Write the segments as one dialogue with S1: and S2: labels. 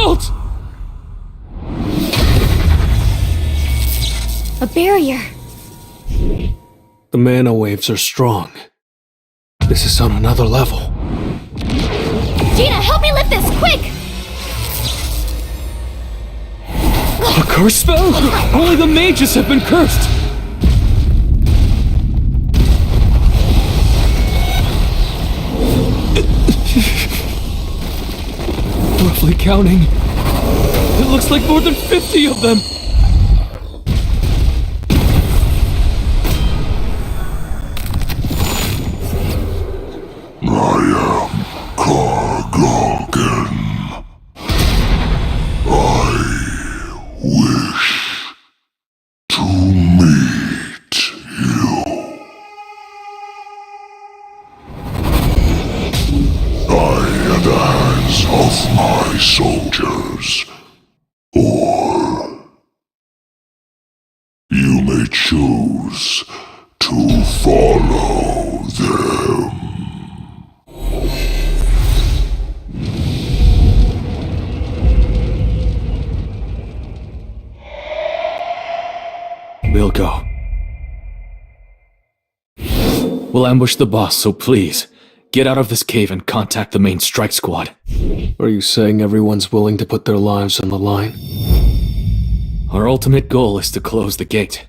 S1: fault!
S2: A barrier.
S3: The mana waves are strong. This is on another level.
S2: Gina, help me lift this, quick!
S1: A curse spell? Only the mages have been cursed! Roughly counting, it looks like more than 50 of them!
S4: I am KARGALGAN. I wish to meet you. I at the hands of my soldiers, or you may choose to follow them.
S1: We'll go. We'll ambush the boss, so please, get out of this cave and contact the main strike squad.
S3: Are you saying everyone's willing to put their lives on the line?
S1: Our ultimate goal is to close the gate.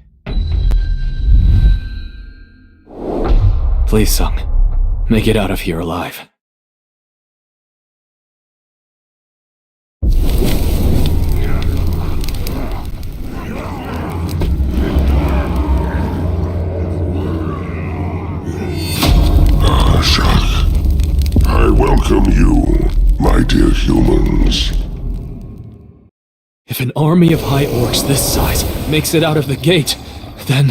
S1: Please, Sung, make it out of here alive.
S4: I welcome you, my dear humans.
S1: If an army of high orcs this size makes it out of the gate, then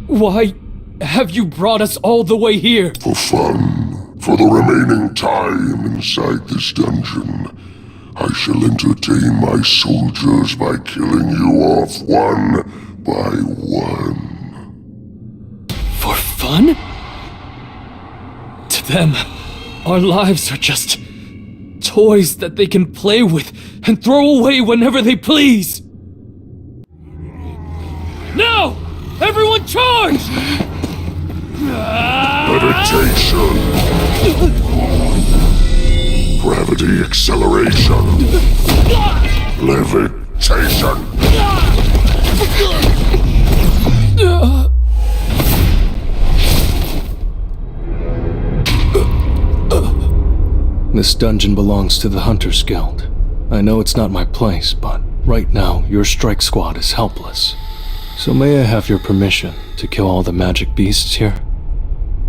S1: why have you brought us all the way here?
S4: For fun, for the remaining time inside this dungeon, I shall entertain my soldiers by killing you off one by one.
S1: For fun? To them, our lives are just toys that they can play with and throw away whenever they please. Now! Everyone charge!
S4: Levitation. Gravity acceleration. Levitation.
S3: This dungeon belongs to the Hunters Guild. I know it's not my place, but right now your strike squad is helpless. So may I have your permission to kill all the magic beasts here?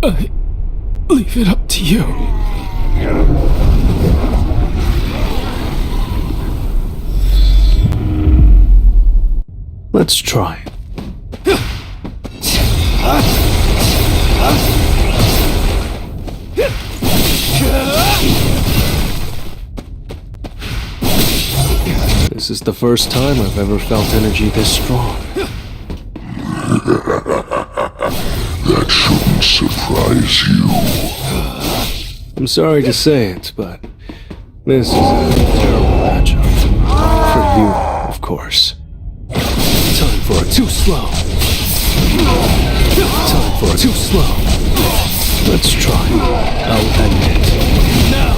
S1: I leave it up to you.
S3: Let's try. This is the first time I've ever felt energy this strong.
S4: That shouldn't surprise you.
S3: I'm sorry to say it, but this is a terrible matchup. For you, of course. Time for a too slow. Time for a too slow. Let's try. I'll end it. Now!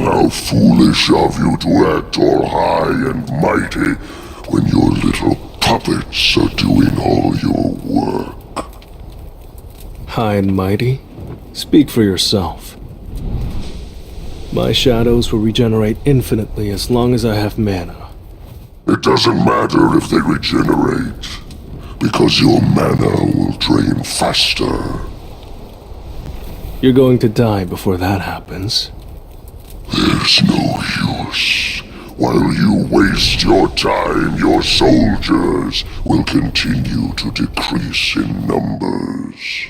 S4: How foolish of you to act all high and mighty when your little puppets are doing all your work.
S3: High and mighty? Speak for yourself. My shadows will regenerate infinitely as long as I have mana.
S4: It doesn't matter if they regenerate, because your mana will drain faster.
S3: You're going to die before that happens.
S4: There's no use. While you waste your time, your soldiers will continue to decrease in numbers.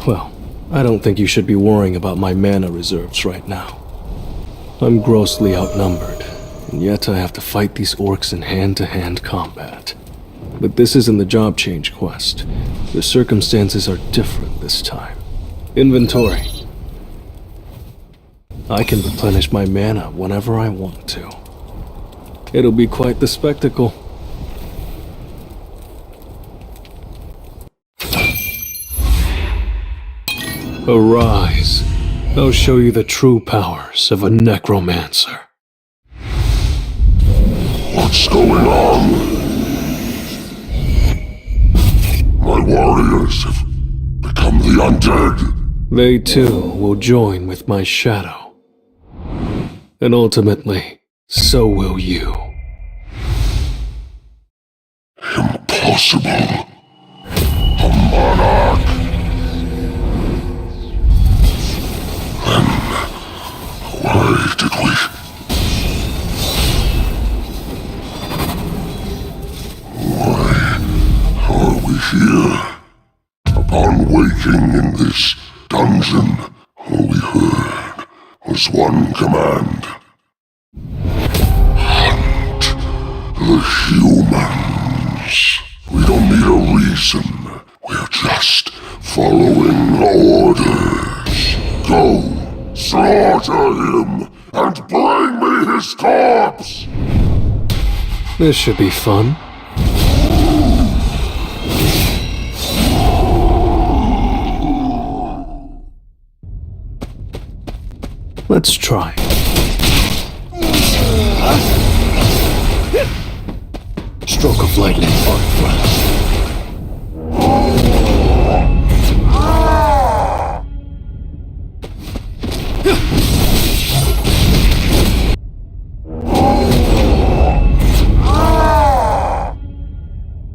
S3: Well, I don't think you should be worrying about my mana reserves right now. I'm grossly outnumbered, and yet I have to fight these orcs in hand-to-hand combat. But this isn't the job change quest. The circumstances are different this time. Inventory. I can replenish my mana whenever I want to. It'll be quite the spectacle. Arise. I'll show you the true powers of a necromancer.
S4: What's going on? My warriors have become the undead.
S3: They too will join with my shadow. And ultimately, so will you.
S4: Impossible. A monarch. Then why did we... Why are we here? Upon waking in this dungeon, all we heard was one command. Hunt the humans. We don't need a reason. We're just following orders. Go, slaughter him, and bring me his corpse!
S3: This should be fun. Let's try. Stroke of lightning, arc flash.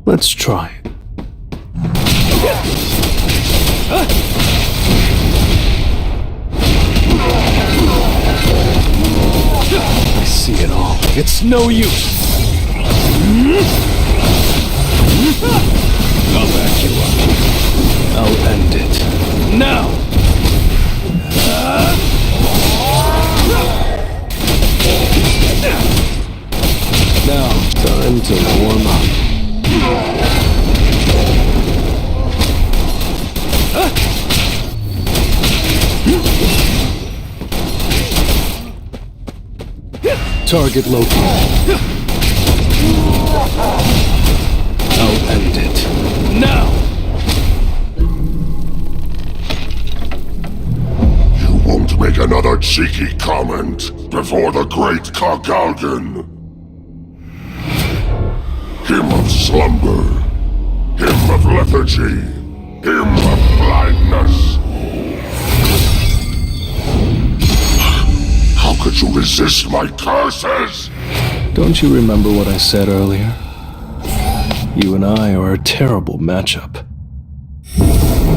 S3: Let's try it. I see it all. It's no use. I'll back you up. I'll end it. Now! Now, time to warm up. Target located. I'll end it. Now!
S4: You won't make another cheeky comment before the great KARGALGAN. Him of slumber, him of lethargy, him of blindness. How could you resist my curses?
S3: Don't you remember what I said earlier? You and I are a terrible matchup.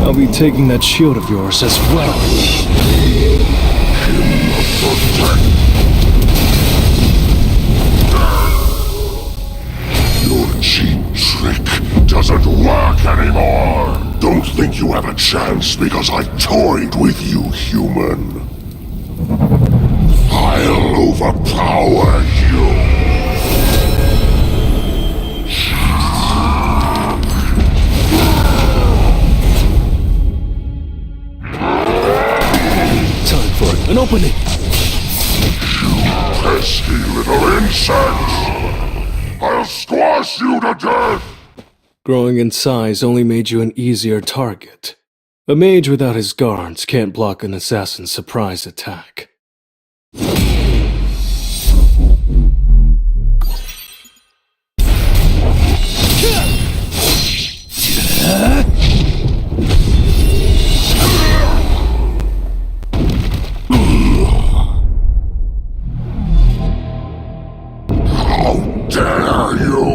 S3: I'll be taking that shield of yours as well.
S4: Your cheap trick doesn't work anymore. Don't think you have a chance because I toyed with you, human. I'll overpower you.
S3: Time for an opening.
S4: You pesky little insect! I'll squash you to death!
S3: Growing in size only made you an easier target. A mage without his guards can't block an assassin's surprise attack.
S4: How dare you!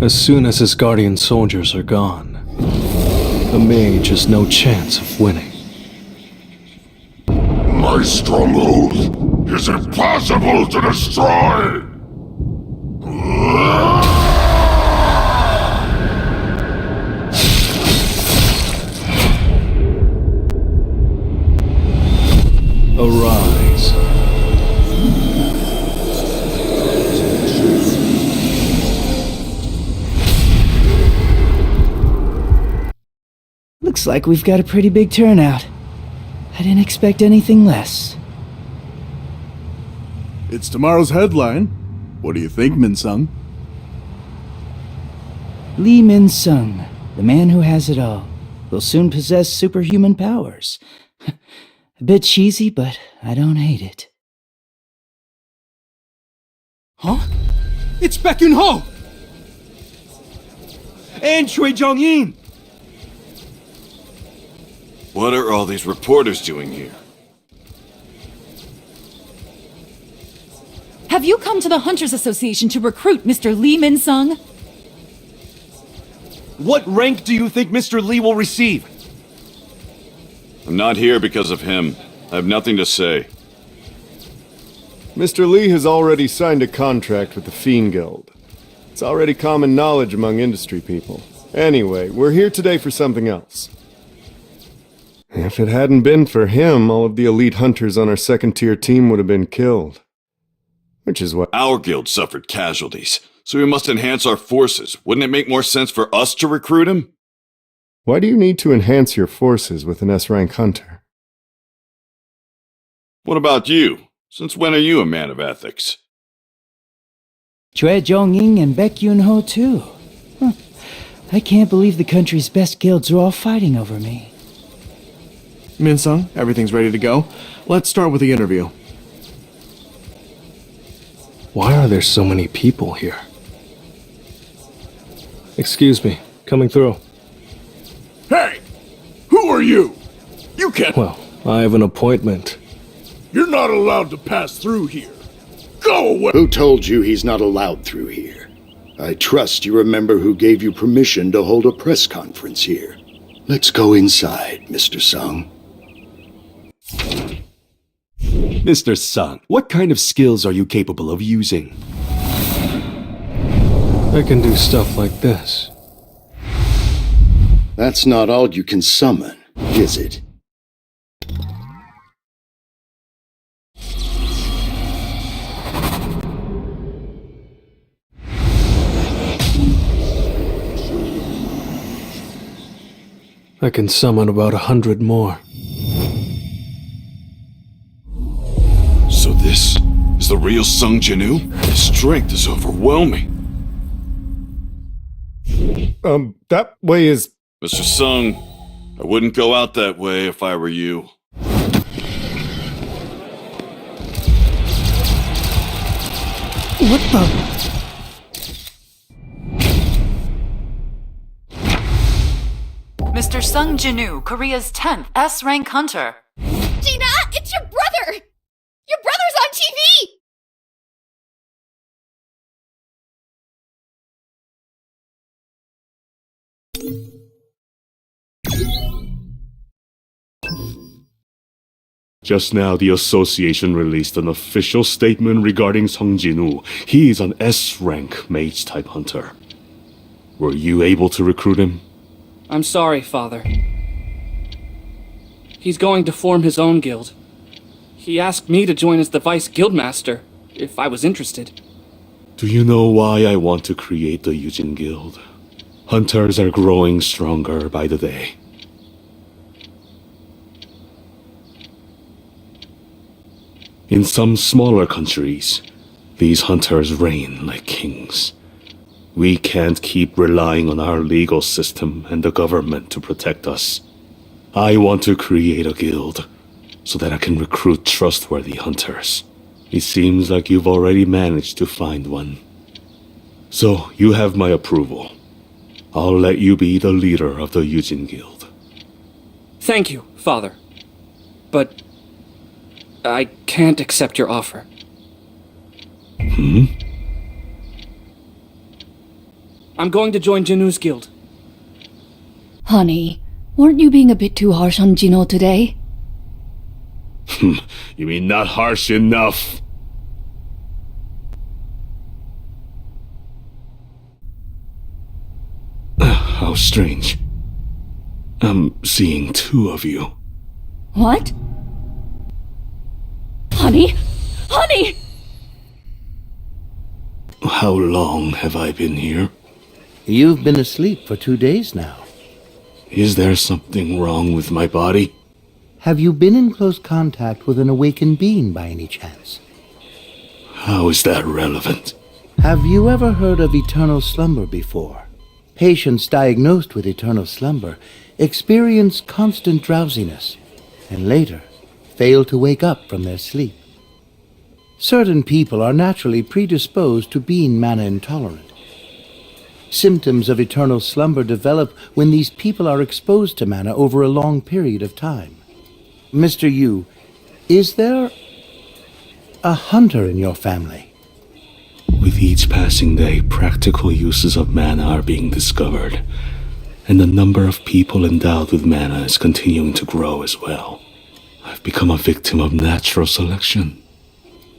S3: As soon as his guardian soldiers are gone, a mage has no chance of winning.
S4: My stronghold is impossible to destroy!
S3: Arise.
S5: Looks like we've got a pretty big turnout. I didn't expect anything less.
S6: It's tomorrow's headline. What do you think, Min-sung?
S5: Lee Min-sung, the man who has it all, will soon possess superhuman powers. A bit cheesy, but I don't hate it.
S7: Huh? It's Baek Yun-ho! And Choi Jong-in!
S8: What are all these reporters doing here?
S9: Have you come to the Hunters Association to recruit Mr. Lee Min-sung?
S7: What rank do you think Mr. Lee will receive?
S8: I'm not here because of him. I have nothing to say.
S10: Mr. Lee has already signed a contract with the Fiend Guild. It's already common knowledge among industry people. Anyway, we're here today for something else. If it hadn't been for him, all of the elite hunters on our second-tier team would have been killed. Which is what...
S8: Our guild suffered casualties, so we must enhance our forces. Wouldn't it make more sense for us to recruit him?
S10: Why do you need to enhance your forces with an S-rank hunter?
S8: What about you? Since when are you a man of ethics?
S5: Choi Jong-in and Baek Yun-ho too. Huh. I can't believe the country's best guilds are all fighting over me.
S6: Min-sung, everything's ready to go. Let's start with the interview.
S3: Why are there so many people here? Excuse me, coming through.
S4: Hey! Who are you? You can't...
S3: Well, I have an appointment.
S4: You're not allowed to pass through here. Go away!
S11: Who told you he's not allowed through here? I trust you remember who gave you permission to hold a press conference here. Let's go inside, Mr. Sung.
S7: Mr. Sung, what kind of skills are you capable of using?
S3: I can do stuff like this.
S11: That's not all you can summon, is it?
S3: I can summon about 100 more.
S8: So this is the real Sung JINWOO? His strength is overwhelming.
S10: That way is...
S8: Mr. Sung, I wouldn't go out that way if I were you.
S5: What the...
S9: Mr. Sung JINWOO, Korea's 10th S-rank hunter.
S2: Gina, it's your brother! Your brother's on TV!
S12: Just now, the association released an official statement regarding Sung JINWOO. He is an S-rank mage-type hunter. Were you able to recruit him?
S1: I'm sorry, Father. He's going to form his own guild. He asked me to join as the Vice Guildmaster, if I was interested.
S12: Do you know why I want to create the Yujin Guild? Hunters are growing stronger by the day. In some smaller countries, these hunters reign like kings. We can't keep relying on our legal system and the government to protect us. I want to create a guild so that I can recruit trustworthy hunters. It seems like you've already managed to find one. So, you have my approval. I'll let you be the leader of the Yujin Guild.
S1: Thank you, Father. But I can't accept your offer.
S12: Hmm?
S1: I'm going to join JINWOO's guild.
S9: Honey, weren't you being a bit too harsh on Jino today?
S12: You mean not harsh enough? How strange. I'm seeing two of you.
S9: What? Honey? Honey!
S12: How long have I been here?
S13: You've been asleep for 2 days now.
S12: Is there something wrong with my body?
S5: Have you been in close contact with an awakened being by any chance?
S12: How is that relevant?
S5: Have you ever heard of eternal slumber before? Patients diagnosed with eternal slumber experience constant drowsiness and later fail to wake up from their sleep. Certain people are naturally predisposed to being mana intolerant. Symptoms of eternal slumber develop when these people are exposed to mana over a long period of time. Mr. Yu, is there a hunter in your family?
S12: With each passing day, practical uses of mana are being discovered, and the number of people endowed with mana is continuing to grow as well. I've become a victim of natural selection.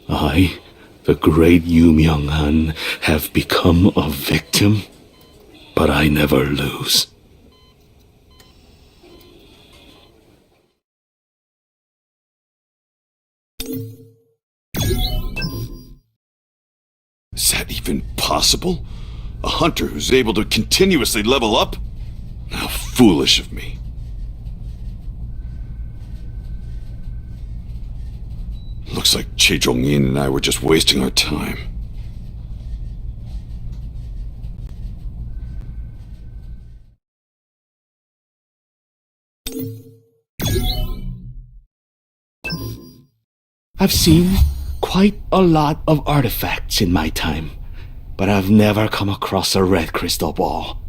S12: I, the great Yu Myung-han, have become a victim, but I never lose.
S8: Is that even possible? A hunter who's able to continuously level up? How foolish of me. Looks like Che Zhongyin and I were just wasting our time.
S12: I've seen quite a lot of artifacts in my time, but I've never come across a red crystal ball.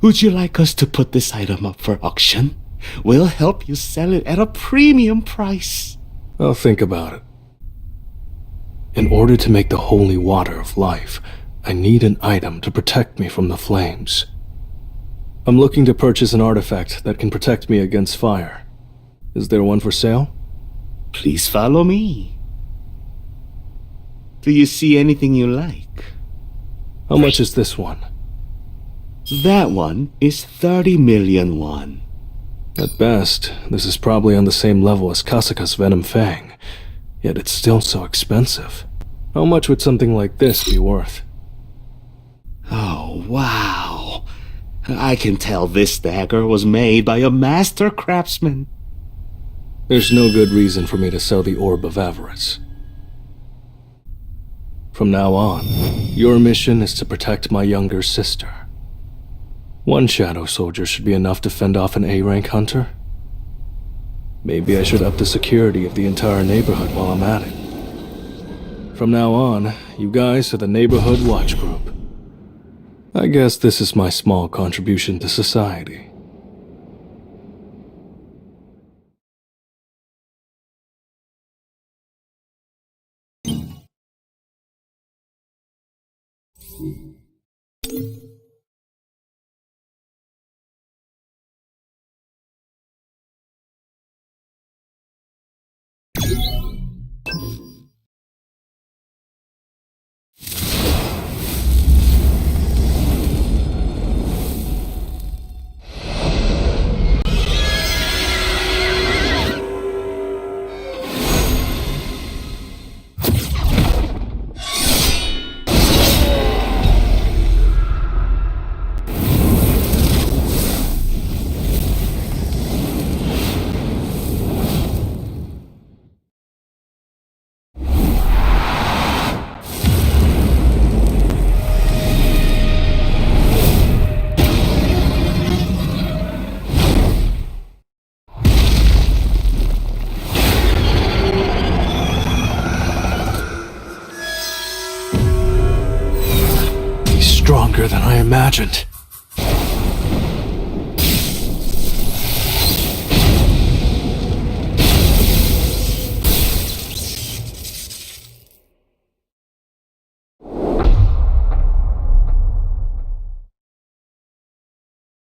S12: Would you like us to put this item up for auction? We'll help you sell it at a premium price.
S3: I'll think about it. In order to make the holy water of life, I need an item to protect me from the flames. I'm looking to purchase an artifact that can protect me against fire. Is there one for sale?
S12: Please follow me. Do you see anything you like?
S3: How much is this one?
S12: That one is 30 million won.
S3: At best, this is probably on the same level as Kasaka's Venom Fang, yet it's still so expensive. How much would something like this be worth?
S12: Oh, wow. I can tell this dagger was made by a master craftsman.
S3: There's no good reason for me to sell the Orb of Avarice. From now on, your mission is to protect my younger sister. One shadow soldier should be enough to fend off an A-rank hunter. Maybe I should up the security of the entire neighborhood while I'm at it. From now on, you guys are the Neighborhood Watch Group. I guess this is my small contribution to society. Stronger than I imagined.